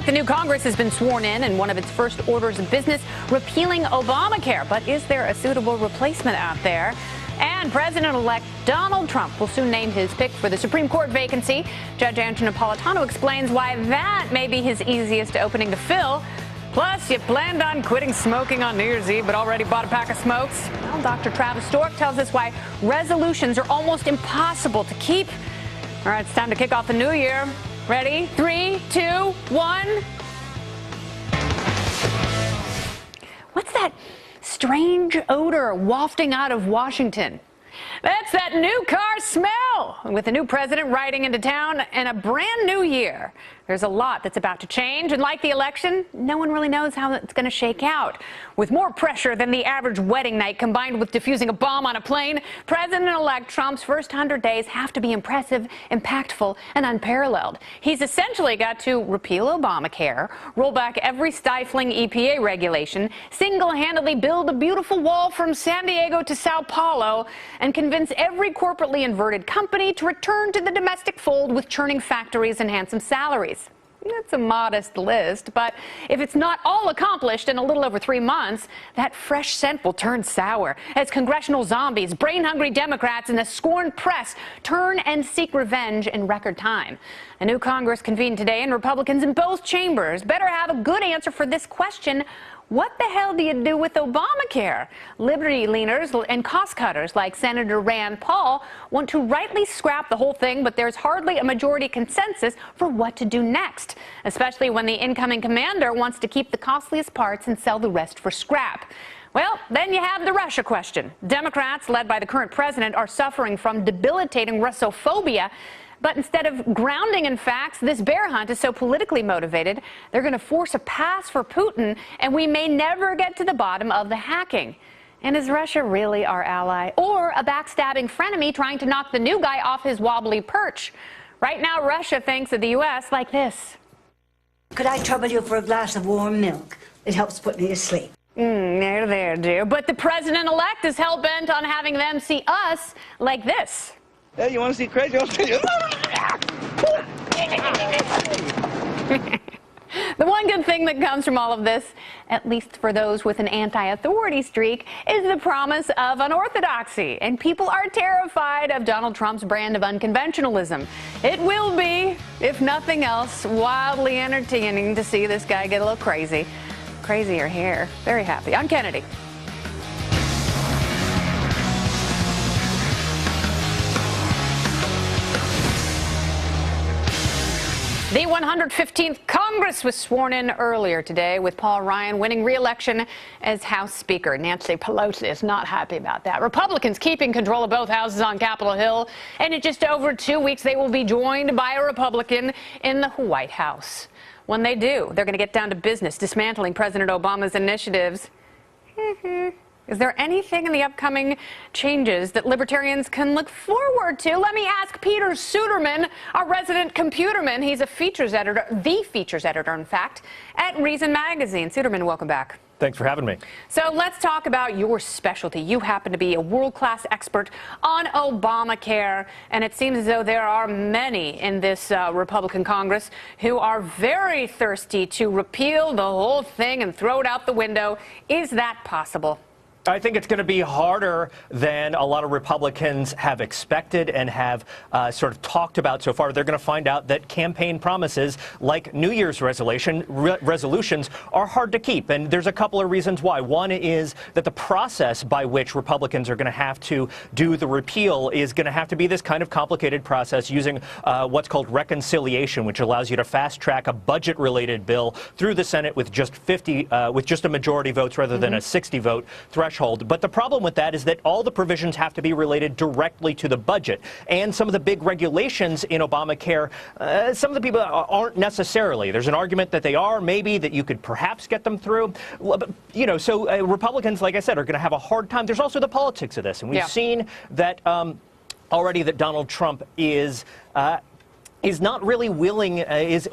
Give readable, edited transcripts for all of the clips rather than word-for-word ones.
The new Congress has been sworn in, and one of its first orders of business, repealing Obamacare. But is there a suitable replacement out there? And President-elect Donald Trump will soon name his pick for the Supreme Court vacancy. Judge Andrew Napolitano explains why that may be his easiest opening to fill. Plus, you planned on quitting smoking on New Year's Eve, but already bought a pack of smokes? Well, Dr. Travis Stork tells us why resolutions are almost impossible to keep. All right, it's time to kick off the new year. Ready? 3, 2, 1. What's that strange odor wafting out of Washington? That's that new car smell. With a new president riding into town and a brand new year, there's a lot that's about to change. And like the election, no one really knows how it's going to shake out. With more pressure than the average wedding night combined with defusing a bomb on a plane, President-elect Trump's first 100 days have to be impressive, impactful, and unparalleled. He's essentially got to repeal Obamacare, roll back every stifling EPA regulation, single-handedly build a beautiful wall from San Diego to Sao Paulo, and convince every corporately inverted company to return to the domestic fold with churning factories and handsome salaries. It's a modest list, but if it's not all accomplished in a little over 3 months, that fresh scent will turn sour as congressional zombies, brain-hungry Democrats, and the scorned press turn and seek revenge in record time. A new Congress convened today, and Republicans in both chambers better have a good answer for this question: what the hell do you do with Obamacare? Liberty leaners and cost cutters like Senator Rand Paul want to rightly scrap the whole thing, but there's hardly a majority consensus for what to do next, especially when the incoming commander wants to keep the costliest parts and sell the rest for scrap. Well, then you have the Russia question. Democrats, led by the current president, are suffering from debilitating Russophobia. But instead of grounding in facts, this bear hunt is so politically motivated, they're going to force a pass for Putin, and we may never get to the bottom of the hacking. And is Russia really our ally, or a backstabbing frenemy trying to knock the new guy off his wobbly perch? Right now, Russia thinks of the U.S. like this. Could I trouble you for a glass of warm milk? It helps put me to sleep. There, dear. But the president-elect is hell-bent on having them see us like this. Yeah, you want to see crazy? The one good thing that comes from all of this, at least for those with an anti-authority streak, is the promise of unorthodoxy. And people are terrified of Donald Trump's brand of unconventionalism. It will be, if nothing else, wildly entertaining to see this guy get a little crazy. Crazier here. Very happy. I'm Kennedy. The 115th Congress was sworn in earlier today, with Paul Ryan winning re-election as House Speaker. Nancy Pelosi is not happy about that. Republicans keeping control of both houses on Capitol Hill, and in just over 2 weeks, they will be joined by a Republican in the White House. When they do, they're going to get down to business, dismantling President Obama's initiatives. Is there anything in the upcoming changes that libertarians can look forward to? Let me ask Peter Suderman, our resident computerman. He's a features editor, the features editor, in fact, at Reason Magazine. Suderman, welcome back. Thanks for having me. So let's talk about your specialty. You happen to be a world-class expert on Obamacare, and it seems as though there are many in this Republican Congress who are very thirsty to repeal the whole thing and throw it out the window. Is that possible? I think it's going to be harder than a lot of Republicans have expected and have sort of talked about so far. They're going to find out that campaign promises like New Year's resolutions are hard to keep. And there's a couple of reasons why. One is that the process by which Republicans are going to have to do the repeal is going to have to be this kind of complicated process using what's called reconciliation, which allows you to fast track a budget-related bill through the Senate with just a majority votes rather than a 60 vote threshold. But the problem with that is that all the provisions have to be related directly to the budget. And some of the big regulations in Obamacare, some of the people aren't necessarily. There's an argument that they are, maybe, that you could perhaps get them through. You know, so Republicans, like I said, are going to have a hard time. There's also the politics of this. And we've seen that already that Donald Trump is not really willing, is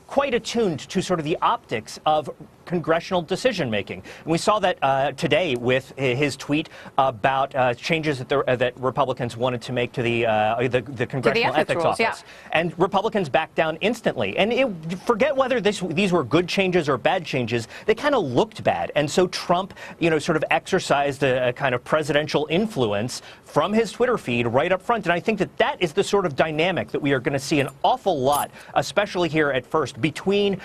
quite attuned to sort of the optics of congressional decision-making. And we saw that today with his tweet about changes that Republicans wanted to make to the Congressional Ethics Office. Yeah. And Republicans backed down instantly. And forget whether these were good changes or bad changes. They kind of looked bad. And so Trump, sort of exercised a kind of presidential influence from his Twitter feed right up front. And I think that is the sort of dynamic that we are going to see an awful lot, especially here at first, between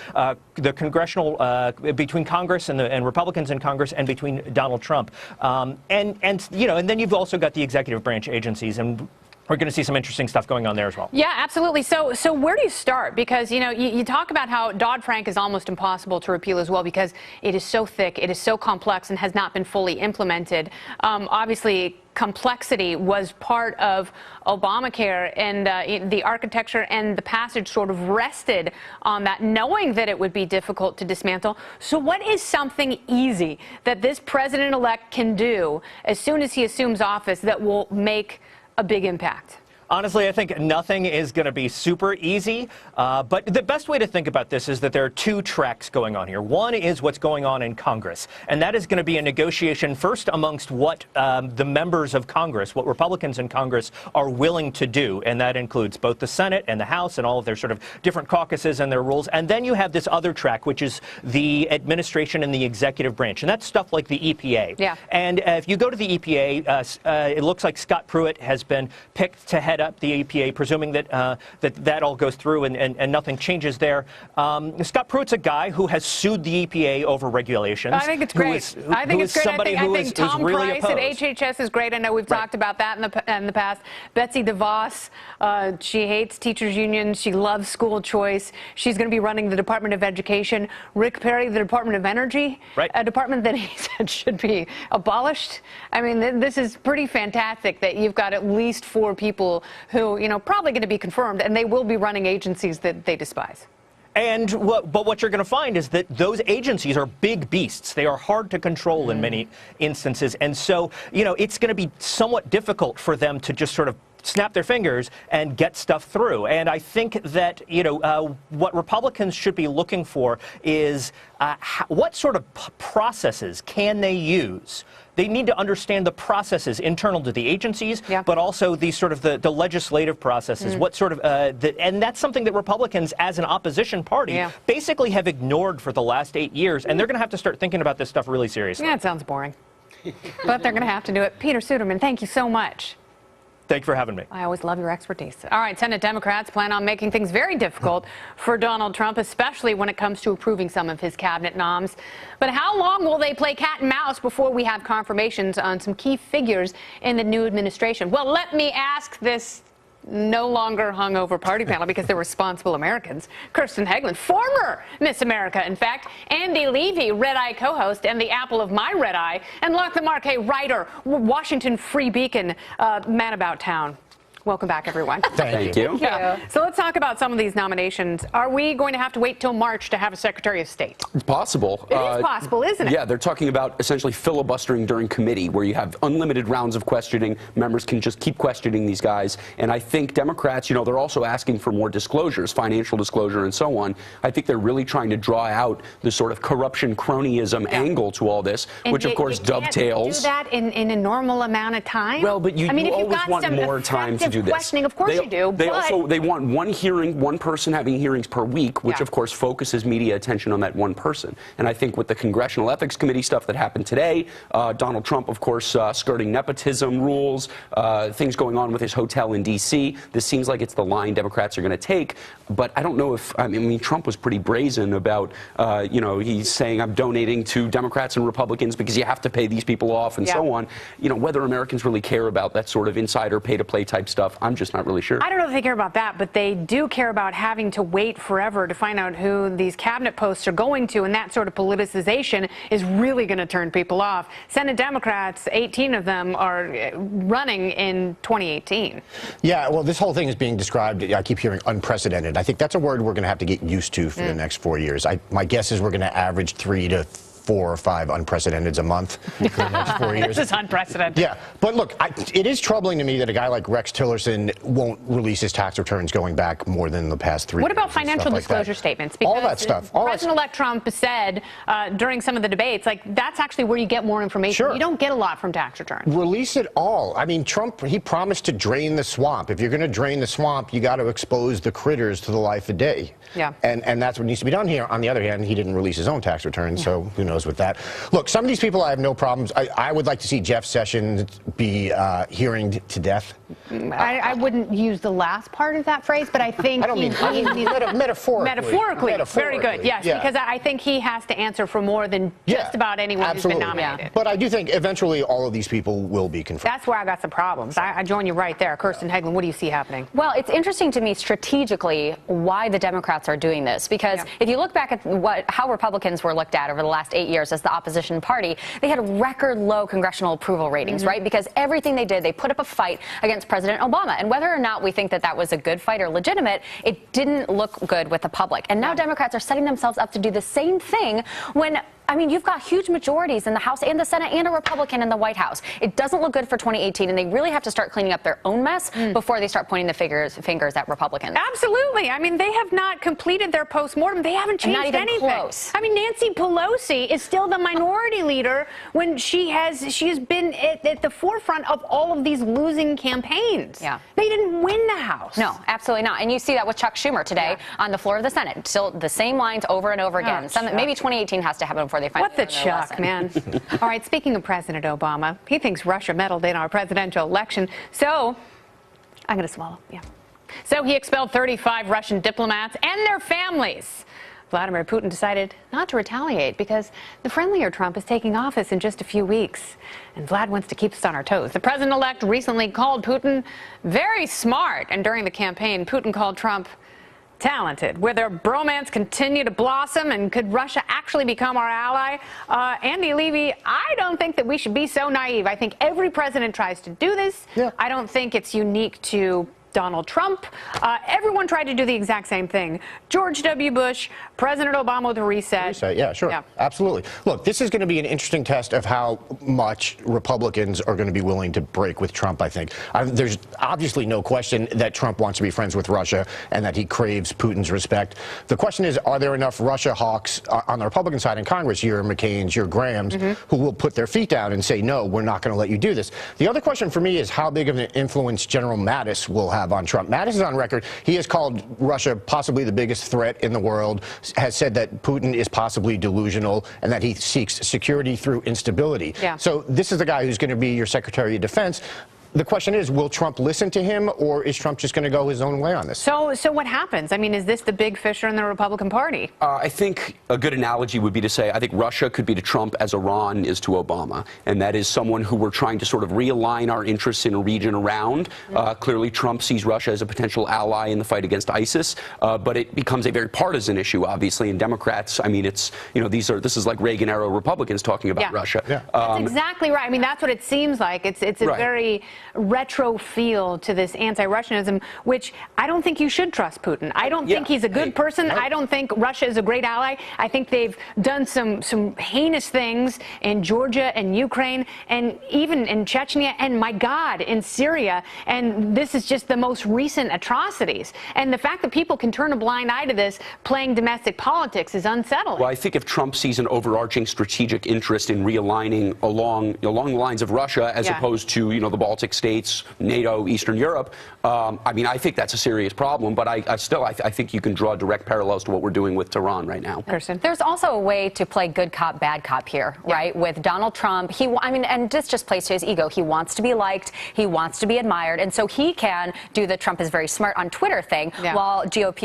between Congress and Republicans in Congress and between Donald Trump. And then you've also got the executive branch agencies, and we're going to see some interesting stuff going on there as well. Yeah, absolutely. So where do you start? Because, you talk about how Dodd-Frank is almost impossible to repeal as well because it is so thick, it is so complex, and has not been fully implemented. Obviously, complexity was part of Obamacare, and the architecture and the passage sort of rested on that, knowing that it would be difficult to dismantle. So what is something easy that this president-elect can do as soon as he assumes office that will make a big impact? Honestly, I think nothing is going to be super easy, but the best way to think about this is that there are two tracks going on here. One is what's going on in Congress, and that is going to be a negotiation first amongst what the members of Congress, what Republicans in Congress are willing to do, and that includes both the Senate and the House and all of their sort of different caucuses and their rules. And then you have this other track, which is the administration and the executive branch, and that's stuff like the EPA. Yeah. And if you go to the EPA, it looks like Scott Pruitt has been picked to head up the EPA, presuming that that all goes through and nothing changes there. Scott Pruitt's a guy who has sued the EPA over regulations. I think it's great. I think Tom Price at HHS is great. I know we've talked about that in the past. Betsy DeVos, she hates teachers' unions. She loves school choice. She's going to be running the Department of Education. Rick Perry, the Department of Energy, a department that he said should be abolished. I mean, this is pretty fantastic that you've got at least 4 people who, probably going to be confirmed, and they will be running agencies that they despise. But what you're going to find is that those agencies are big beasts. They are hard to control in many instances. And so, it's going to be somewhat difficult for them to just sort of snap their fingers and get stuff through. And I think that, what Republicans should be looking for is what sort of processes can they use? They need to understand the processes internal to the agencies, but also the sort of the legislative processes. What sort of and that's something that Republicans, as an opposition party, basically have ignored for the last 8 years, and they're going to have to start thinking about this stuff really seriously. Yeah, it sounds boring, but they're going to have to do it. Peter Suderman, thank you so much. Thank you for having me. I always love your expertise. All right, Senate Democrats plan on making things very difficult for Donald Trump, especially when it comes to approving some of his cabinet noms. But how long will they play cat and mouse before we have confirmations on some key figures in the new administration? Well, let me ask this no longer hungover party panel because they're responsible Americans. Kirsten Hagelin, former Miss America, in fact. Andy Levy, Red Eye co-host and the apple of my red eye. And Lachlan Marquet, writer, Washington Free Beacon, man about town. Welcome back, everyone. Thank you. So let's talk about some of these nominations. Are we going to have to wait till March to have a Secretary of State? It's possible. It is possible, isn't it? Yeah, they're talking about essentially filibustering during committee, where you have unlimited rounds of questioning. Members can just keep questioning these guys. And I think Democrats, they're also asking for more disclosures, financial disclosure and so on. I think they're really trying to draw out the sort of corruption cronyism angle to all this, which of course dovetails. Do that in a normal amount of time? Well, but you always want more time to do this. Questioning, of course you do. They want one person having hearings per week, which of course focuses media attention on that one person. And I think with the Congressional Ethics Committee stuff that happened today, Donald Trump, of course, skirting nepotism rules, things going on with his hotel in D.C. This seems like it's the line Democrats are going to take. But I don't know if, Trump was pretty brazen about, he's saying I'm donating to Democrats and Republicans because you have to pay these people off and so on. Whether Americans really care about that sort of insider pay-to-play type stuff, I'm just not really sure. I don't know if they care about that, but they do care about having to wait forever to find out who these cabinet posts are going to, and that sort of politicization is really going to turn people off. Senate Democrats, 18 of them are running in 2018. Yeah, well, this whole thing is being described, I keep hearing unprecedented. I think that's a word we're going to have to get used to for the next 4 years. My guess is we're going to average 3 to 4 or 5 unprecedented a month for the next 4 years. This is unprecedented. Yeah, but look, it is troubling to me that a guy like Rex Tillerson won't release his tax returns going back more than the past 3 years. What about financial disclosure statements? Because all that stuff. President-elect Trump said during some of the debates, like, that's actually where you get more information. Sure. You don't get a lot from tax returns. Release it all. I mean, Trump, he promised to drain the swamp. If you're going to drain the swamp, you got to expose the critters to the light of day. Yeah. And that's what needs to be done here. On the other hand, he didn't release his own tax return, so who knows with that. Look, some of these people I have no problems. I would like to see Jeff Sessions be hearing to death. I wouldn't use the last part of that phrase, but I think I mean metaphorically. Metaphorically. Very good. Yes, because I think he has to answer for more than just about anyone absolutely. who's been nominated. But I do think eventually all of these people will be confirmed. That's where I got some problems. I join you right there. Kirsten Hegland, what do you see happening? Well, it's interesting to me strategically why the Democrats are doing this, because if you look back at how Republicans were looked at over the last 8 years as the opposition party, they had record low congressional approval ratings, right? Because everything they did, they put up a fight against President Obama. And whether or not we think that that was a good fight or legitimate, it didn't look good with the public. And now Democrats are setting themselves up to do the same thing when, I mean, you've got huge majorities in the House and the Senate and a Republican in the White House. It doesn't look good for 2018, and they really have to start cleaning up their own mess before they start pointing the fingers at Republicans. Absolutely. I mean, they have not completed their postmortem. They haven't changed not even anything. close. I mean, Nancy Pelosi is still the minority leader when she has been at the forefront of all of these losing campaigns. Yeah. They didn't win the House. No, absolutely not. And you see that with Chuck Schumer today on the floor of the Senate. Still the same lines over and over again. Maybe 2018 has to happen before they finally What the chuck, man. All right, speaking of President Obama, he thinks Russia meddled in our presidential election. So, I'm going to swallow, So he expelled 35 Russian diplomats and their families. Vladimir Putin decided not to retaliate because the friendlier Trump is taking office in just a few weeks. And Vlad wants to keep us on our toes. The president-elect recently called Putin very smart. And during the campaign, Putin called Trump talented. Will their bromance continue to blossom, and could Russia actually become our ally? Andy Levy, I don't think that we should be so naive. I think every president tries to do this. I don't think it's unique to Donald Trump. Everyone tried to do the exact same thing. George W. Bush, President Obama with a reset. Yeah, sure. Absolutely. Look, this is going to be an interesting test of how much Republicans are going to be willing to break with Trump, I think. There's obviously no question that Trump wants to be friends with Russia and that he craves Putin's respect. The question is, are there enough Russia hawks on the Republican side in Congress, your McCain's, your Graham's, who will put their feet down and say, no, we're not going to let you do this? The other question for me is how big of an influence General Mattis will have on Trump. Mattis is on record. He has called Russia possibly the biggest threat in the world, has said that Putin is possibly delusional and that he seeks security through instability. So this is the guy who's going to be your Secretary of Defense. The question is, will Trump listen to him, or is Trump just going to go his own way on this? So what happens? I mean, is this the big fisher in the Republican Party? I think a good analogy would be to say I think Russia could be to Trump as Iran is to Obama, and that is someone who we're trying to sort of realign our interests in a region around. Clearly, Trump sees Russia as a potential ally in the fight against ISIS, but it becomes a very partisan issue, obviously, and Democrats, I mean, it's, this is like Reagan-era Republicans talking about Russia. That's exactly right. I mean, that's what it seems like. It's a very retro feel to this anti-Russianism, which I don't think you should trust Putin. I don't think he's a good person. I don't think Russia is a great ally. I think they've done some heinous things in Georgia and Ukraine and even in Chechnya and, my God, in Syria. And this is just the most recent atrocities. And the fact that people can turn a blind eye to this playing domestic politics is unsettling. Well, I think if Trump sees an overarching strategic interest in realigning along the lines of Russia as opposed to, the Baltic states, NATO, Eastern Europe, I mean, I think that's a serious problem, but I think you can draw direct parallels to what we're doing with Tehran right now. There's also a way to play good cop, bad cop here, right? With Donald Trump, and this just plays to his ego. He wants to be liked, he wants to be admired, and so he can do the Trump is very smart on Twitter thing, while GOP,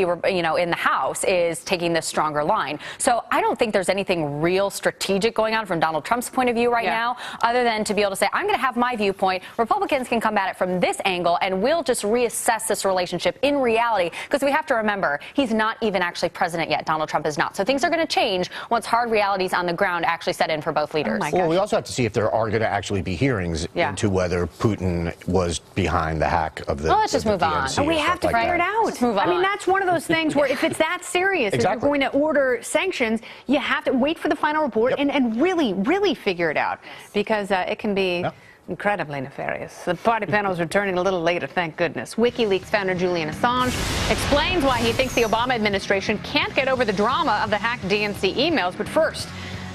in the House is taking this stronger line. So I don't think there's anything real strategic going on from Donald Trump's point of view right now, other than to be able to say, I'm going to have my viewpoint. Republicans Republicans can come at it from this angle, and we'll just reassess this relationship in reality, because we have to remember, he's not even actually president yet. Donald Trump is not. So things are going to change once hard realities on the ground actually set in for both leaders. Well, we also have to see if there are going to actually be hearings into whether Putin was behind the hack of the. Well, let's just move on. We have to figure it out. Let's move on. I mean, that's one of those things where if it's that serious, if you're going to order sanctions, you have to wait for the final report and really, really figure it out, because it can be incredibly nefarious. The party panel is returning a little later, thank goodness. WikiLeaks founder Julian Assange explains why he thinks the Obama administration can't get over the drama of the hacked DNC emails. But first,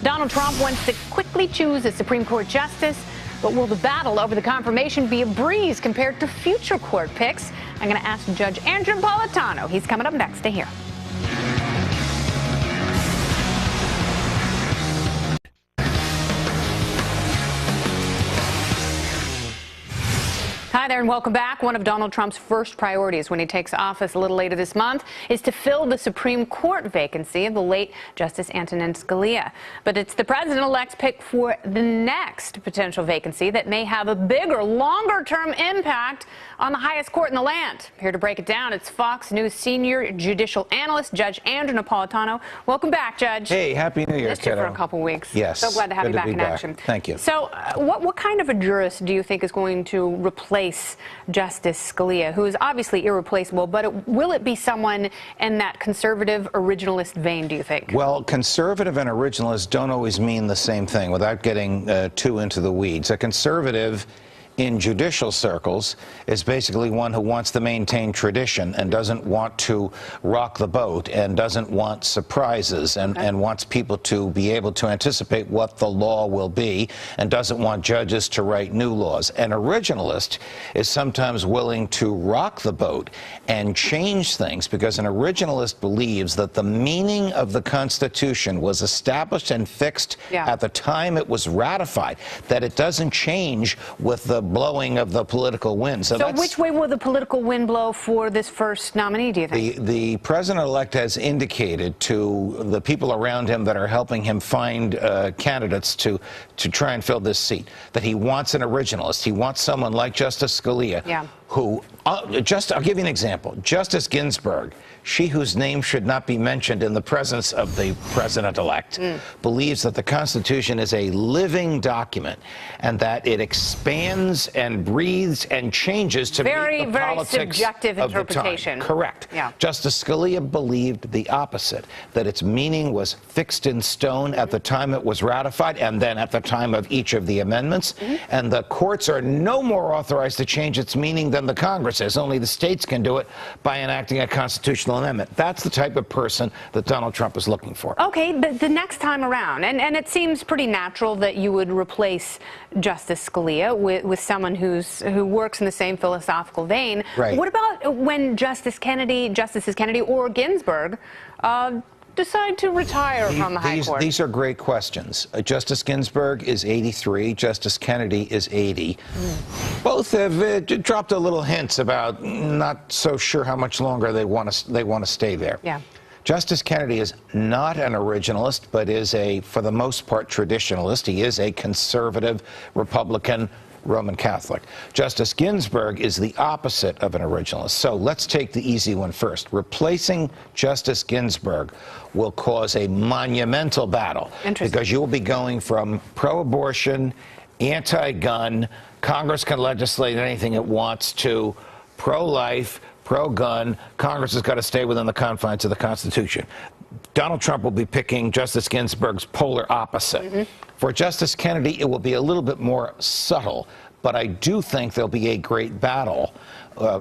Donald Trump wants to quickly choose a Supreme Court justice. But will the battle over the confirmation be a breeze compared to future court picks? I'm going to ask Judge Andrew Napolitano. He's coming up next to hear. Hi there and welcome back. One of Donald Trump's first priorities when he takes office a little later this month is to fill the Supreme Court vacancy of the late Justice Antonin Scalia. But it's the president-elect's pick for the next potential vacancy that may have a bigger, longer-term impact on the highest court in the land. Here to break it down, it's Fox News senior judicial analyst, Judge Andrew Napolitano. Welcome back, Judge. Hey, Happy New Year, Missed you kiddo. for a couple weeks. Yes. So glad to have you back in action. Thank you. So what kind of a jurist do you think is going to replace Justice Scalia, who is obviously irreplaceable, but will it be someone in that conservative originalist vein, do you think? Well, conservative and originalist don't always mean the same thing, without getting too into the weeds. A conservative in judicial circles is basically one who wants to maintain tradition and doesn't want to rock the boat and doesn't want surprises and wants people to be able to anticipate what the law will be and doesn't want judges to write new laws. An originalist is sometimes willing to rock the boat and change things, because an originalist believes that the meaning of the Constitution was established and fixed at the time it was ratified, that it doesn't change with the blowing of the political wind. So which way will the political wind blow for this first nominee, do you think? The president-elect has indicated to the people around him that are helping him find candidates to try and fill this seat that he wants an originalist. He wants someone like Justice Scalia, who, I'll give you an example. Justice Ginsburg, she whose name should not be mentioned in the presence of the president-elect, believes that the Constitution is a living document and that it expands and breathes and changes to meet the politics subjective of interpretation. The time. Correct. Justice Scalia believed the opposite, that its meaning was fixed in stone at the time it was ratified and then at the time of each of the amendments, and the courts are no more authorized to change its meaning than the Congress is. Only the states can do it by enacting a constitutional amendment. That's the type of person that Donald Trump is looking for. Okay, but the next time around, and it seems pretty natural that you would replace Justice Scalia with someone who works in the same philosophical vein. Right. What about when Justices Kennedy or Ginsburg decide to retire from the High Court? These are great questions. Justice Ginsburg is 83. Justice Kennedy is 80. Both have dropped a little hints about not so sure how much longer they want to stay there. Justice Kennedy is not an originalist, but is for the most part, traditionalist. He is a conservative Republican Roman Catholic. Justice Ginsburg is the opposite of an originalist. So let's take the easy one first. Replacing Justice Ginsburg will cause a monumental battle, because you will be going from pro-abortion, anti-gun, Congress can legislate anything it wants, to pro-life, pro-gun, Congress has got to stay within the confines of the Constitution. Donald Trump will be picking Justice Ginsburg's polar opposite. For Justice Kennedy, it will be a little bit more subtle, but I do think there'll be a great battle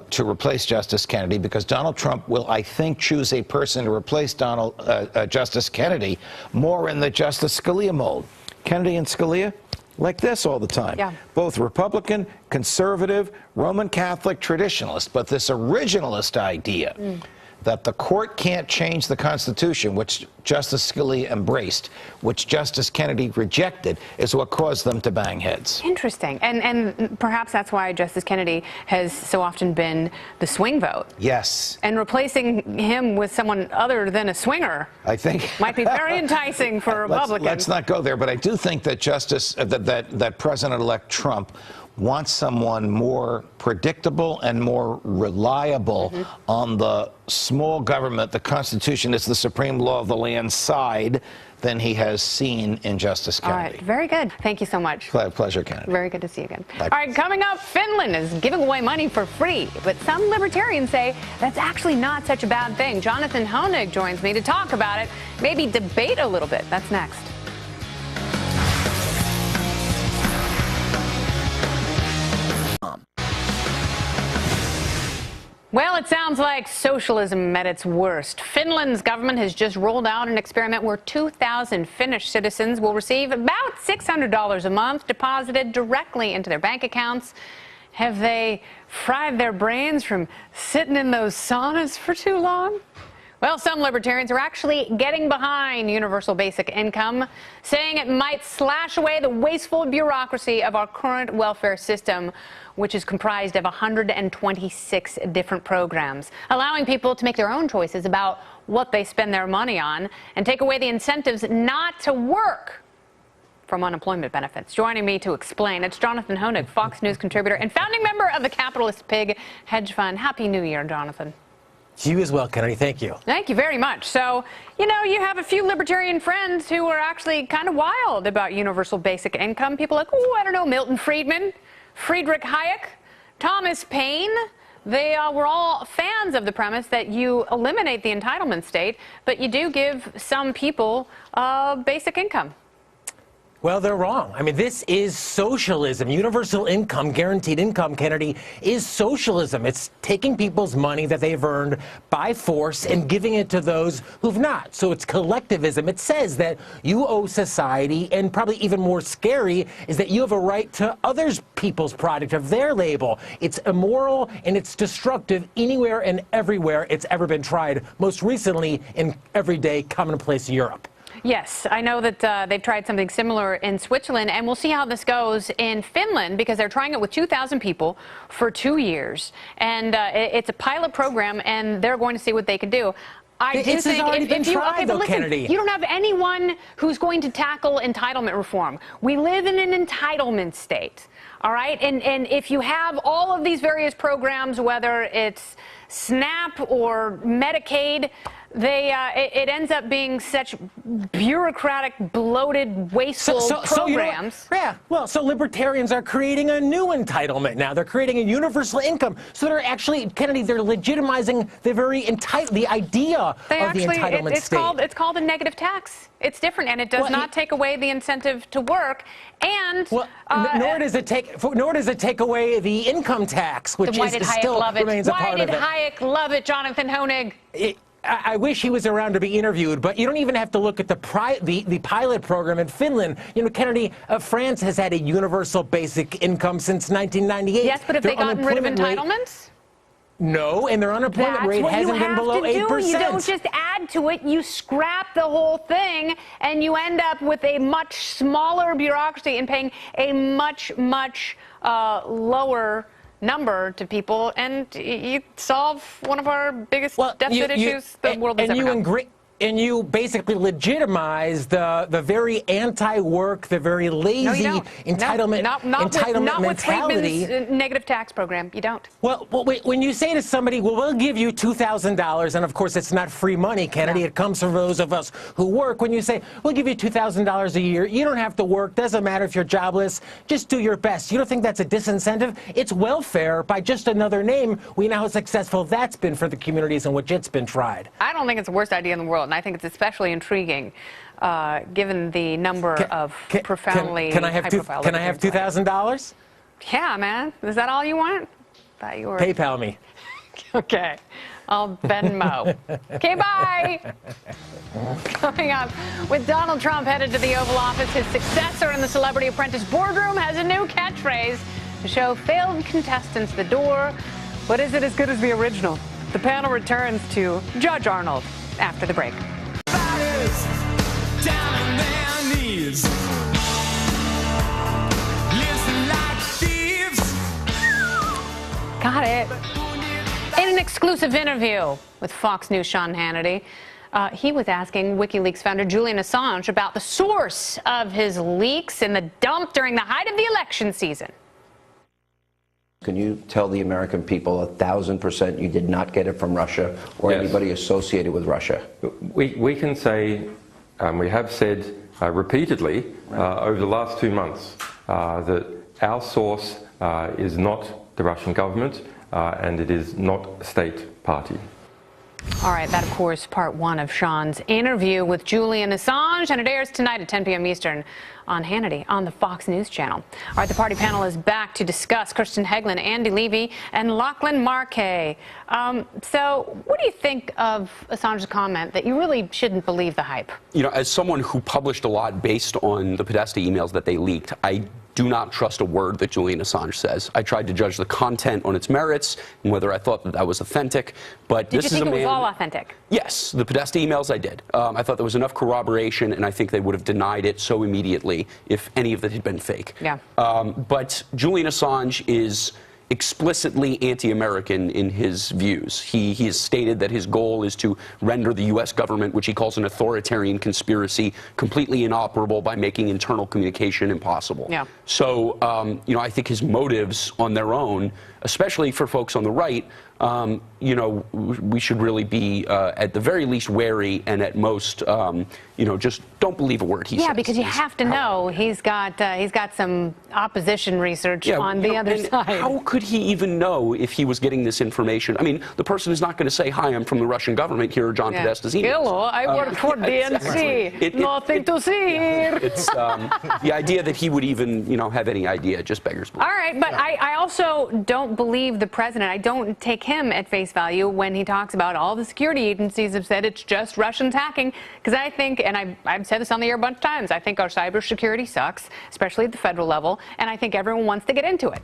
to replace Justice Kennedy, because Donald Trump will, I think, choose a person to replace Justice Kennedy more in the Justice Scalia mold. Kennedy and Scalia, like this all the time. Both Republican, conservative, Roman Catholic, traditionalist, but this originalist idea that the court can't change the Constitution, which Justice Scalia embraced, which Justice Kennedy rejected, is what caused them to bang heads. Interesting. And perhaps that's why Justice Kennedy has so often been the swing vote. Yes. And replacing him with someone other than a swinger, I think, might be very enticing for Republicans. Let's not go there, but I do think that that President-elect Trump wants someone more predictable and more reliable on the small government, the Constitution is the supreme law of the land side than he has seen in Justice Kennedy. All right, very good. Thank you so much. Pleasure, Kennedy. Very good to see you again. Bye. All right, coming up, Finland is giving away money for free, but some libertarians say that's actually not such a bad thing. Jonathan Honig joins me to talk about it, maybe debate a little bit. That's next. Well, it sounds like socialism at its worst. Finland's government has just rolled out an experiment where 2,000 Finnish citizens will receive about $600 a month deposited directly into their bank accounts. Have they fried their brains from sitting in those saunas for too long? Well, some libertarians are actually getting behind universal basic income, saying it might slash away the wasteful bureaucracy of our current welfare system, which is comprised of 126 different programs, allowing people to make their own choices about what they spend their money on and take away the incentives not to work from unemployment benefits. Joining me to explain, it's Jonathan Honig, Fox News contributor and founding member of the Capitalist Pig Hedge Fund. Happy New Year, Jonathan. To you as well, Kennedy. Thank you. Thank you very much. So, you know, you have a few libertarian friends who are actually kind of wild about universal basic income. People like, oh, I don't know, Milton Friedman, Friedrich Hayek, Thomas Paine. They were all fans of the premise that you eliminate the entitlement state, but you do give some people basic income. Well, they're wrong. I mean, this is socialism. Universal income, guaranteed income, Kennedy, is socialism. It's taking people's money that they've earned by force and giving it to those who've not. So it's collectivism. It says that you owe society, and probably even more scary is that you have a right to others people's product of their label. It's immoral and it's destructive anywhere and everywhere it's ever been tried, most recently in everyday commonplace Europe. Yes, I know that they've tried something similar in Switzerland, and we'll see how this goes in Finland because they're trying it with 2,000 people for 2 years. And it's a pilot program, and they're going to see what they can do. I do This has think already been tried, but though, listen, Kennedy. you don't have anyone who's going to tackle entitlement reform. We live in an entitlement state. All right, and if you have all of these various programs, whether it's SNAP or Medicaid, it ends up being such bureaucratic, bloated, wasteful programs. So libertarians are creating a new entitlement now. They're creating a universal income. So they're actually, Kennedy, they're legitimizing the very the idea of the entitlement state. It's called a negative tax. It's different, and it does not take away the incentive to work. And nor does it take away the income tax, which still remains a part of it. Why did Hayek love it, Jonathan Honig? I wish he was around to be interviewed, but you don't even have to look at the pilot program in Finland. You know, Kennedy, France has had a universal basic income since 1998. Yes, but have they gotten rid of entitlements? No, and their unemployment rate hasn't been below 8%. You don't just add to it, you scrap the whole thing, and you end up with a much smaller bureaucracy and paying a much, much lower number to people, and you solve one of our biggest deficit issues the world has ever known. And you basically legitimize the very anti-work, the very lazy entitlement mentality. With negative tax program, you don't. Well, when you say to somebody, well, we'll give you $2,000, and of course it's not free money, Kennedy. It comes from those of us who work. When you say, we'll give you $2,000 a year, you don't have to work, doesn't matter if you're jobless, just do your best. You don't think that's a disincentive? It's welfare by just another name. We know how successful that's been for the communities in which it's been tried. I don't think it's the worst idea in the world. And I think it's especially intriguing, given the number of profoundly high-profile. Can I have $2,000? Yeah, man. Is that all you want? Thought you were. PayPal me. Okay, I'll Venmo. Okay, bye. Coming up, with Donald Trump headed to the Oval Office, his successor in the Celebrity Apprentice boardroom has a new catchphrase to show failed contestants the door. But is it as good as the original? The panel returns to Judge Arnold after the break. Down on their knees. Listen like thieves. Got it. In an exclusive interview with Fox News' Sean Hannity, he was asking WikiLeaks founder Julian Assange about the source of his leaks in the dump during the height of the election season. Can you tell the American people 1,000% you did not get it from Russia or Yes. anybody associated with Russia? We can say, we have said repeatedly over the last 2 months that our source is not the Russian government and it is not a state party. All right, that, of course, part one of Sean's interview with Julian Assange, and it airs tonight at 10 p.m. Eastern on Hannity on the Fox News Channel. All right, the party panel is back to discuss Kristen Hegland, Andy Levy, and Lachlan Markay. So what do you think of Assange's comment that you really shouldn't believe the hype? You know, as someone who published a lot based on the Podesta emails that they leaked, I do not trust a word that Julian Assange says. I tried to judge the content on its merits and whether I thought that that was authentic. But Did this you is think a it man. was all authentic? Yes, the Podesta emails I did. I thought there was enough corroboration, and I think they would have denied it so immediately if any of it had been fake. Yeah. But Julian Assange is explicitly anti-American in his views. He has stated that his goal is to render the U.S. government, which he calls an authoritarian conspiracy, completely inoperable by making internal communication impossible. Yeah. So, you know, I think his motives on their own, especially for folks on the right, you know, we should really be at the very least wary, and at most, you know, just don't believe a word he says. Yeah, because you have to know he's got some opposition research on the other side. How could he even know if he was getting this information? I mean, the person is not going to say, "Hi, I'm from the Russian government. Here are John Podesta's emails." Hello, I work for DNC. Nothing to see here. It's the idea that he would even, you know, have any idea just beggars belief. All right, but I also don't believe the president. I don't take him at face value when he talks about all the security agencies have said it's just Russians hacking. Because I think, and I've said this on the air a bunch of times, I think our cybersecurity sucks, especially at the federal level, and I think everyone wants to get into it.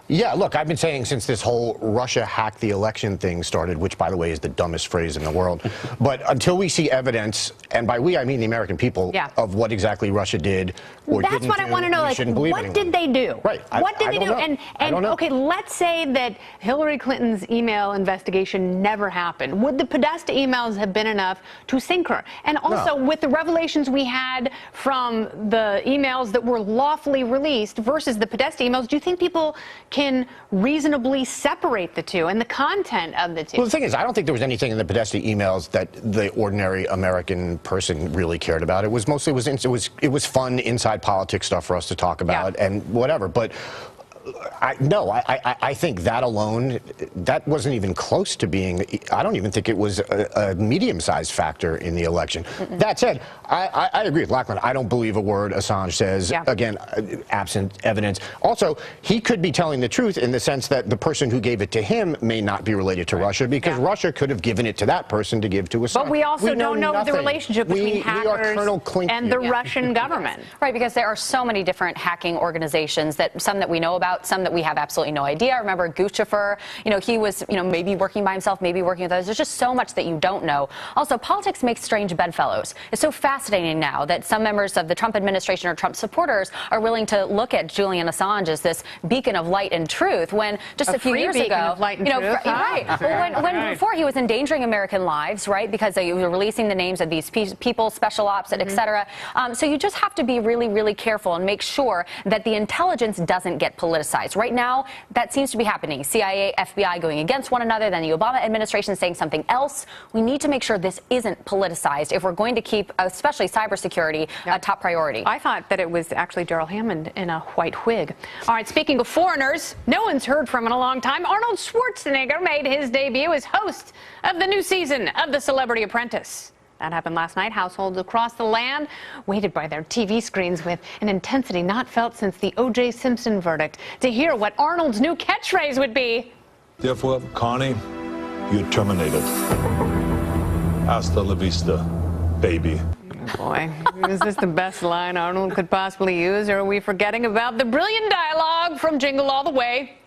Yeah, look, I've been saying since this whole Russia hacked the election thing started, which, by the way, is the dumbest phrase in the world, but until we see evidence, and by we I mean the American people, of what exactly Russia did or didn't do, That's what I want to know. Like, what did they do? Right. What did they do? And okay, let's say that Hillary Clinton's email investigation never happened. Would the Podesta emails have been enough to sink her? And also, with the revelations we had from the emails that were lawfully released versus the Podesta emails, do you think people can reasonably separate the two and the content of the two? Well, the thing is, I don't think there was anything in the Podesta emails that the ordinary American person really cared about. It was mostly it was fun inside politics stuff for us to talk about and whatever. But I think that alone, that wasn't even close to being, I don't even think it was a medium-sized factor in the election. That said, I agree with Lachlan. I don't believe a word Assange says, again, absent evidence. Also, he could be telling the truth in the sense that the person who gave it to him may not be related to Russia, because Russia could have given it to that person to give to Assange. But we also don't know the relationship between hackers and the Russian government. Right, because there are so many different hacking organizations, that some that we know about, some that we have absolutely no idea. I remember Guccifer, you know, he was, you know, maybe working by himself, maybe working with others. There's just so much that you don't know. Also, politics makes strange bedfellows. It's so fascinating now that some members of the Trump administration or Trump supporters are willing to look at Julian Assange as this beacon of light and truth, when just a few years ago, you know, when before he was endangering American lives, right, because they were releasing the names of these people, special ops, et cetera. So you just have to be really, really careful and make sure that the intelligence doesn't get politicized. Right now, that seems to be happening. CIA, FBI going against one another, then the Obama administration saying something else. We need to make sure this isn't politicized if we're going to keep, especially cybersecurity, a top priority. I thought that it was actually Daryl Hammond in a white wig. All right, speaking of foreigners, no one's heard from in a long time. Arnold Schwarzenegger made his debut as host of the new season of The Celebrity Apprentice. That happened last night. Households across the land waited by their TV screens with an intensity not felt since the O.J. Simpson verdict to hear what Arnold's new catchphrase would be. Therefore, Connie, you're terminated. Hasta la vista, baby. Boy, is this the best line Arnold could possibly use, or are we forgetting about the brilliant dialogue from Jingle All the Way?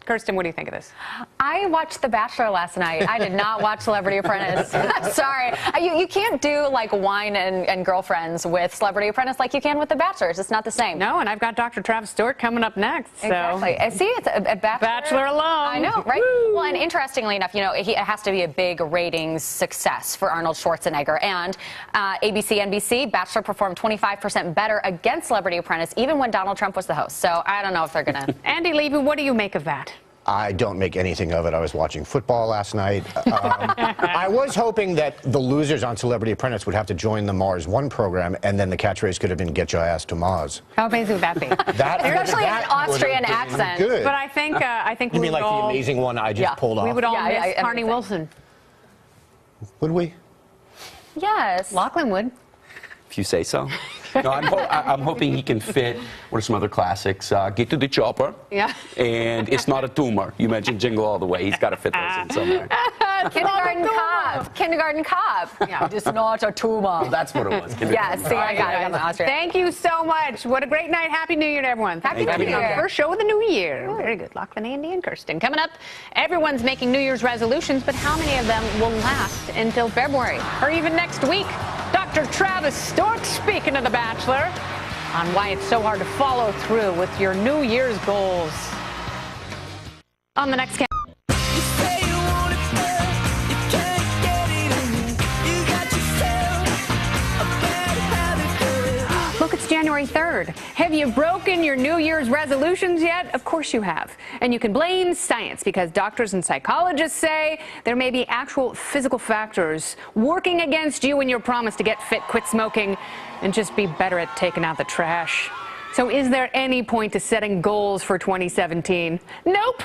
Kirsten, what do you think of this? I watched The Bachelor last night. I did not watch Celebrity Apprentice. Sorry. You can't do like wine and girlfriends with Celebrity Apprentice like you can with The Bachelor. It's just not the same. No, and I've got Dr. Travis Stewart coming up next. So. Exactly. See, it's a Bachelor alum. I know, right? Woo. Well, and interestingly enough, you know, it has to be a big ratings success for Arnold Schwarzenegger. And ABC, NBC, Bachelor performed 25% better against Celebrity Apprentice, even when Donald Trump was the host. So I don't know if they're going to. Andy Levy, what do you make of that? I don't make anything of it. I was watching football last night. I was hoping that the losers on Celebrity Apprentice would have to join the Mars One program, and then the catchphrase could have been "Get your ass to Mars." How amazing would that be? Especially an Austrian accent. Good. But I think You we mean would like all, the amazing one I just pulled off? we would all miss amazing. Carney Wilson. Would we? Yes. Lachlan would. If you say so. No, I'm hoping he can fit. What are some other classics? Get to the chopper. Yeah. And It's Not a Tumor. You mentioned Jingle All the Way. He's got to fit those in somewhere. Kindergarten Cop. Kindergarten Cop. Yeah, just not a tumor. Well, that's what it was. Yes, see, I got it. I'm Austrian. Thank you so much. What a great night. Happy New Year to everyone. Happy New Year. First show of the new year. Very good. Lachlan, Andy, and Kirsten. Coming up, everyone's making New Year's resolutions, but how many of them will last until February or even next week? Dr. Travis Stewart speaking of The Bachelor on why it's so hard to follow through with your New Year's goals. On the next camera. Look, it's January 3rd. Have you broken your New Year's resolutions yet? Of course you have. And you can blame science because doctors and psychologists say there may be actual physical factors working against you and your promise to get fit, quit smoking, and just be better at taking out the trash. So is there any point to setting goals for 2017? Nope.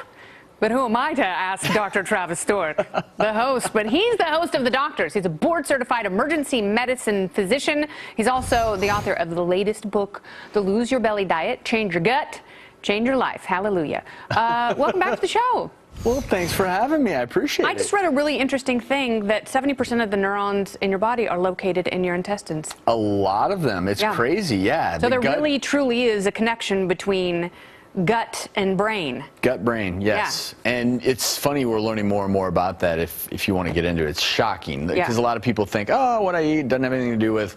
But who am I to ask Dr. Travis Stewart, the host? But he's the host of The Doctors. He's a board-certified emergency medicine physician. He's also the author of the latest book, The Lose Your Belly Diet, Change Your Gut, Change Your Life. Hallelujah. Welcome back to the show. Well, thanks for having me. I appreciate it. I just read a really interesting thing that 70% of the neurons in your body are located in your intestines. A lot of them. It's crazy, yeah. So there really, truly is a connection between gut and brain. Gut brain, yes. Yeah. And it's funny, we're learning more and more about that if you want to get into it. It's shocking because a lot of people think, oh, what I eat doesn't have anything to do with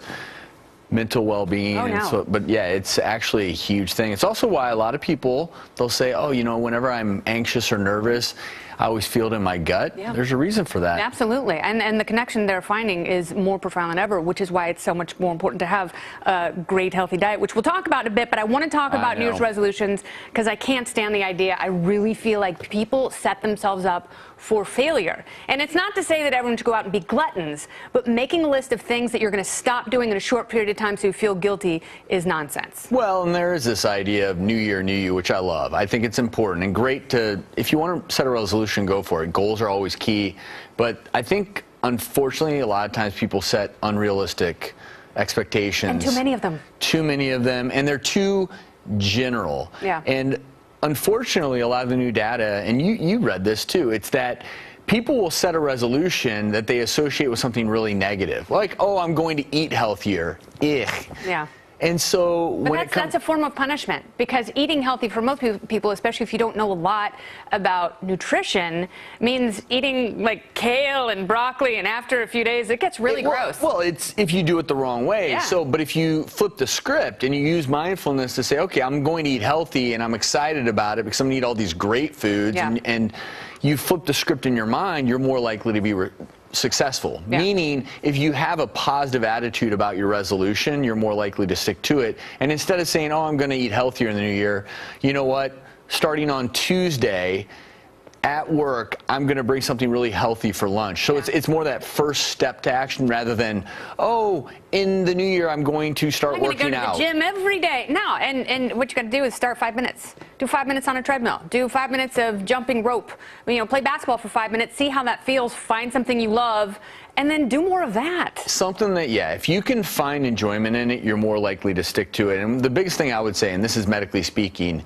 mental well-being. Oh, no. But yeah, it's actually a huge thing. It's also why a lot of people, they'll say, oh, you know, whenever I'm anxious or nervous, I always feel it in my gut. Yeah. There's a reason for that. Absolutely. And the connection they're finding is more profound than ever, which is why it's so much more important to have a great, healthy diet, which we'll talk about in a bit. But I want to talk about New Year's resolutions because I can't stand the idea. I really feel like people set themselves up for failure. And it's not to say that everyone should go out and be gluttons, but making a list of things that you're going to stop doing in a short period of time so you feel guilty is nonsense. Well, and there is this idea of New Year, New You, which I love. I think it's important and great to, if you want to set a resolution, go for it. Goals are always key. But I think, unfortunately, a lot of times people set unrealistic expectations. And too many of them. Too many of them. And they're too general. Yeah. And unfortunately, a lot of the new data, and you read this too, it's that people will set a resolution that they associate with something really negative. Like, oh, I'm going to eat healthier. Ugh. Yeah. And so when that's a form of punishment because eating healthy for most people, especially if you don't know a lot about nutrition, means eating like kale and broccoli, and after a few days it gets really gross. Well, it's if you do it the wrong way. Yeah. So, but if you flip the script and you use mindfulness to say, okay, I'm going to eat healthy and I'm excited about it because I'm going to eat all these great foods, and you flip the script in your mind, you're more likely to be successful. Yeah. Meaning, if you have a positive attitude about your resolution, you're more likely to stick to it. And instead of saying, oh, I'm going to eat healthier in the new year, you know what? Starting on Tuesday at work, I'm going to bring something really healthy for lunch. So it's more that first step to action rather than, oh, in the new year, I'm going to start working out. I'm going to go to the gym every day. No, and what you got to do is start 5 minutes. Do 5 minutes on a treadmill. Do 5 minutes of jumping rope. You know, play basketball for 5 minutes. See how that feels. Find something you love. And then do more of that. Something that, if you can find enjoyment in it, you're more likely to stick to it. And the biggest thing I would say, and this is medically speaking,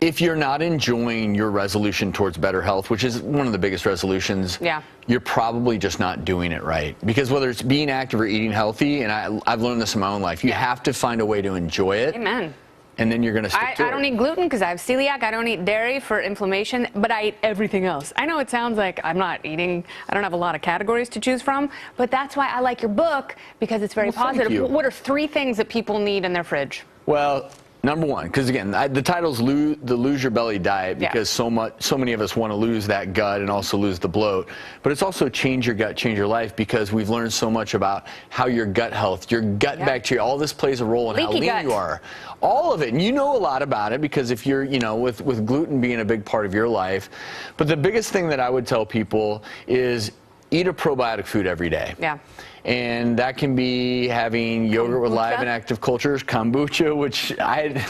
if you're not enjoying your resolution towards better health, which is one of the biggest resolutions, you're probably just not doing it right. Because whether it's being active or eating healthy, and I've learned this in my own life, you have to find a way to enjoy it. Amen. and then you're going to stick to it. I don't eat gluten because I have celiac. I don't eat dairy for inflammation, but I eat everything else. I know it sounds like I don't have a lot of categories to choose from, but that's why I like your book, because it's very positive. What are 3 things that people need in their fridge? Well, number one, because again, the title's the Lose Your Belly Diet, because so many of us want to lose that gut and also lose the bloat. But it's also Change Your Gut, Change Your Life, because we've learned so much about how your gut health, your gut bacteria, all this plays a role in how lean you are. All of it. And you know a lot about it, because if you're, with gluten being a big part of your life. But the biggest thing that I would tell people is eat a probiotic food every day. Yeah. And that can be having yogurt with live and active cultures, kombucha, which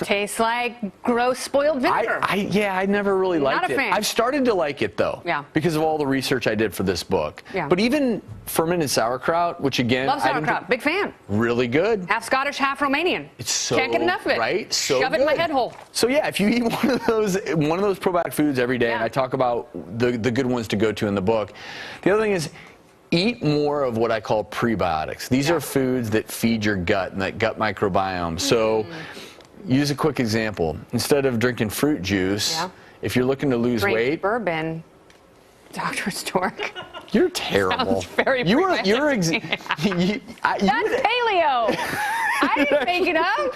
tastes like gross spoiled vinegar. I never really liked it. I've started to like it though, because of all the research I did for this book. Yeah. But even fermented sauerkraut, which again, love sauerkraut, big fan. Really good. Half Scottish, half Romanian. It's so can't get enough of it. Right? So shove it in my head hole. So yeah, if you eat one of those probiotic foods every day, and I talk about the good ones to go to in the book. The other thing is, eat more of what I call prebiotics. These are foods that feed your gut and that gut microbiome. So use a quick example. Instead of drinking fruit juice, if you're looking to lose weight, bourbon. Dr. Stork. You're terrible. Sounds very you're That's paleo. I didn't make it up.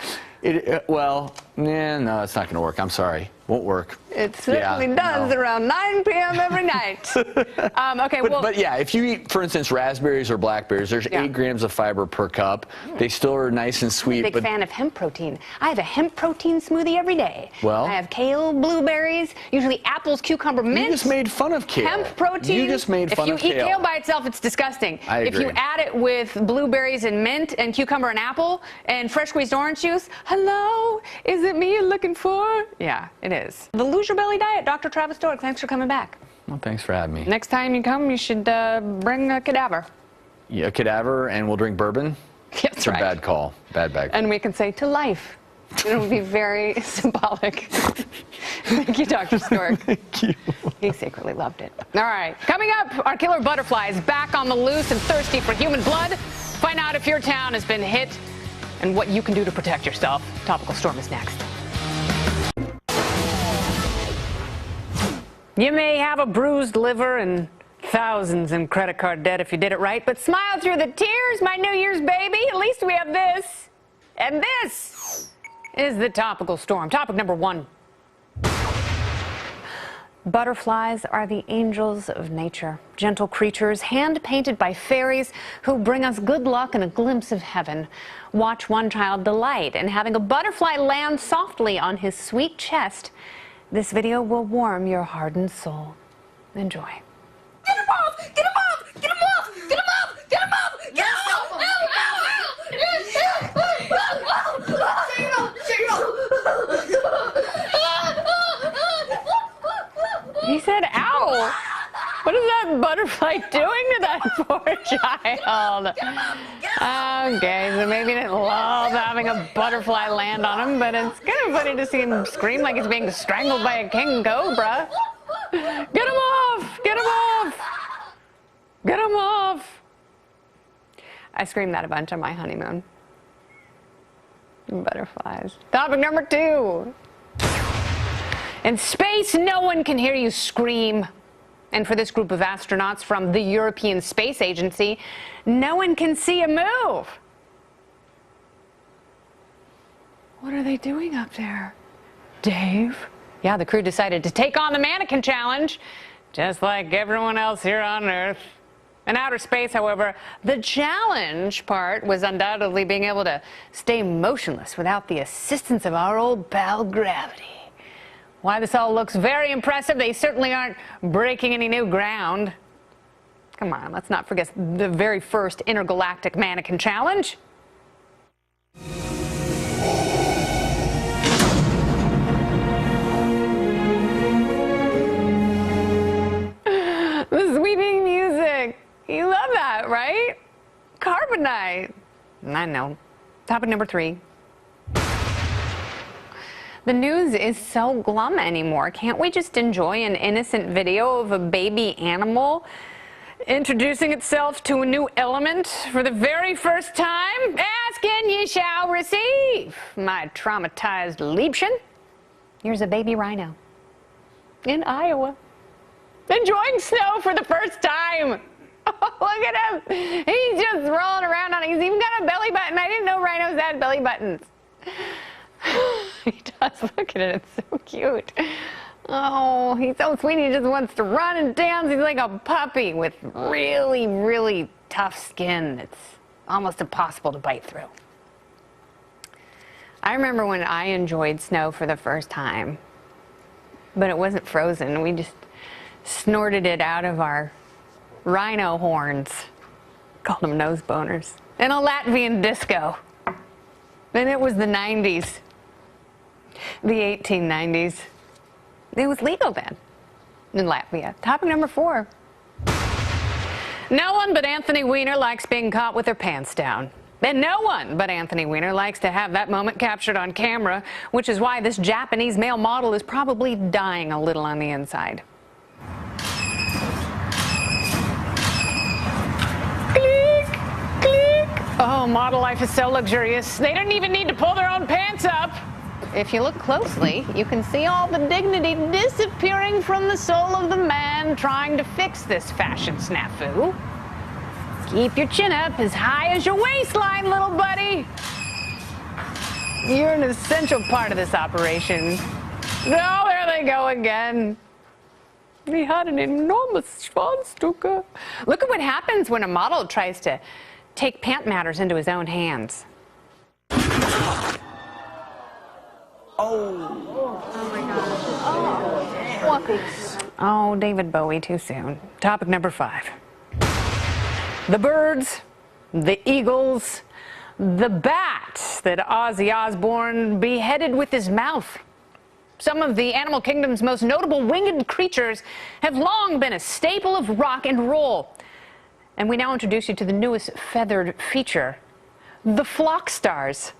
No, it's not going to work. I'm sorry. Won't work. It certainly does around 9 p.m. every night. Okay, but yeah, if you eat, for instance, raspberries or blackberries, there's 8 grams of fiber per cup. They still are nice and sweet. I'm a big fan of hemp protein. I have a hemp protein smoothie every day. Well, I have kale, blueberries, usually apples, cucumber, mint. You just made fun of kale. Hemp protein. You just made fun of kale. If you eat kale by itself, it's disgusting. I agree. If you add it with blueberries and mint and cucumber and apple and fresh squeezed orange juice, hello, is it me you're looking for? Yeah, it is. The Lose Your Belly Diet, Dr. Travis Stork, thanks for coming back. Well, thanks for having me. Next time you come, you should bring a cadaver. Yeah, a cadaver, and we'll drink bourbon? That's it's a bad call. Bad call. And we can say to life. It will be very symbolic. Thank you, Dr. Stork. Thank you. He secretly loved it. All right. Coming up, our killer butterfly is back on the loose and thirsty for human blood. Find out if your town has been hit and what you can do to protect yourself. Topical Storm is next. You may have a bruised liver and thousands in credit card debt if you did it right, but smile through the tears, my New Year's baby. At least we have this. And this is the Topical Storm. Topic number 1. Butterflies are the angels of nature, gentle creatures hand-painted by fairies who bring us good luck and a glimpse of heaven. Watch one child delight in having a butterfly land softly on his sweet chest. This video will warm your hardened soul. Enjoy. Get him off! Get him off! Get him off! Get him off! Get him off! Get him off! He said, ow! What is that butterfly doing to that poor child? Okay, so maybe he didn't love having a butterfly land on him, but it's kind of funny to see him scream like he's being strangled by a king cobra. Get him off! Get him off! Get him off! I screamed that a bunch on my honeymoon. Butterflies. Topic number 2. In space, no one can hear you scream. And for this group of astronauts from the European Space Agency, no one can see a move. What are they doing up there? Dave? Yeah, the crew decided to take on the mannequin challenge, just like everyone else here on Earth. In outer space, however, the challenge part was undoubtedly being able to stay motionless without the assistance of our old pal gravity. Why this all looks very impressive, they certainly aren't breaking any new ground. Come on, let's not forget the very first intergalactic mannequin challenge. The sweeping music. You love that, right? Carbonite. I know. Topic number 3. The news is so glum anymore. Can't we just enjoy an innocent video of a baby animal? introducing itself to a new element for the very first time. Ask and ye shall receive, my traumatized Liebchen. Here's a baby rhino in Iowa enjoying snow for the first time. Oh, look at him. He's just rolling around on it. He's even got a belly button. I didn't know rhinos had belly buttons. He does. Look at it. It's so cute. Oh, he's so sweet. He just wants to run and dance. He's like a puppy with really, really tough skin that's almost impossible to bite through. I remember when I enjoyed snow for the first time, but it wasn't frozen. We just snorted it out of our rhino horns. Called them nose boners. In a Latvian disco. And it was the 90s. The 1890s. It was legal then in Latvia. Topic number 4. No one but Anthony Weiner likes being caught with their pants down. And no one but Anthony Weiner likes to have that moment captured on camera, which is why this Japanese male model is probably dying a little on the inside. Click, click. Oh, model life is so luxurious. They don't even need to pull their own pants up. If you look closely, you can see all the dignity disappearing from the soul of the man trying to fix this fashion snafu. Keep your chin up as high as your waistline, little buddy. You're an essential part of this operation. Oh, there they go again. He had an enormous Schwanzstücke. Look at what happens when a model tries to take pant matters into his own hands. Oh, David Bowie, too soon. Topic number 5. The birds, the eagles, the bat that Ozzy Osbourne beheaded with his mouth. Some of the animal kingdom's most notable winged creatures have long been a staple of rock and roll. And we now introduce you to the newest feathered feature, the flock stars.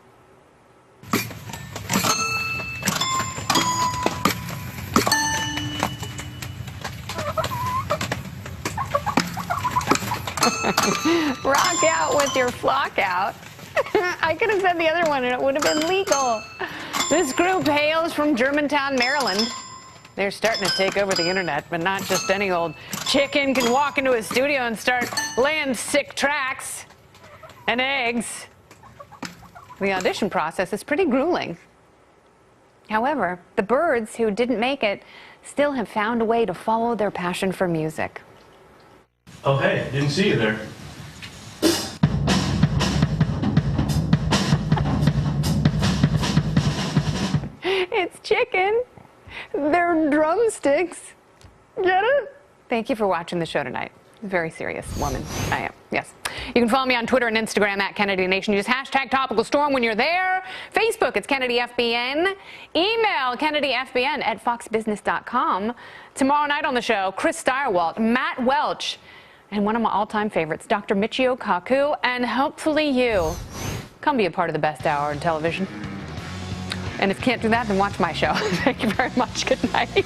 Rock out with your flock out. I could have said the other one and it would have been legal. This group hails from Germantown, Maryland. They're starting to take over the internet, but not just any old chicken can walk into a studio and start laying sick tracks and eggs. The audition process is pretty grueling. However, the birds who didn't make it still have found a way to follow their passion for music. Oh, hey, didn't see you there. It's chicken. They're drumsticks. Get it? Thank you for watching the show tonight. Very serious woman I am. Yes. You can follow me on Twitter and Instagram at Kennedy Nation. Use hashtag Topical Storm when you're there. Facebook, it's Kennedy FBN. Email KennedyFBN@foxbusiness.com. Tomorrow night on the show, Chris Steyerwalt, Matt Welch, and one of my all-time favorites, Dr. Michio Kaku, and hopefully you. Come be a part of the best hour in television. And if you can't do that, then watch my show. Thank you very much. Good night.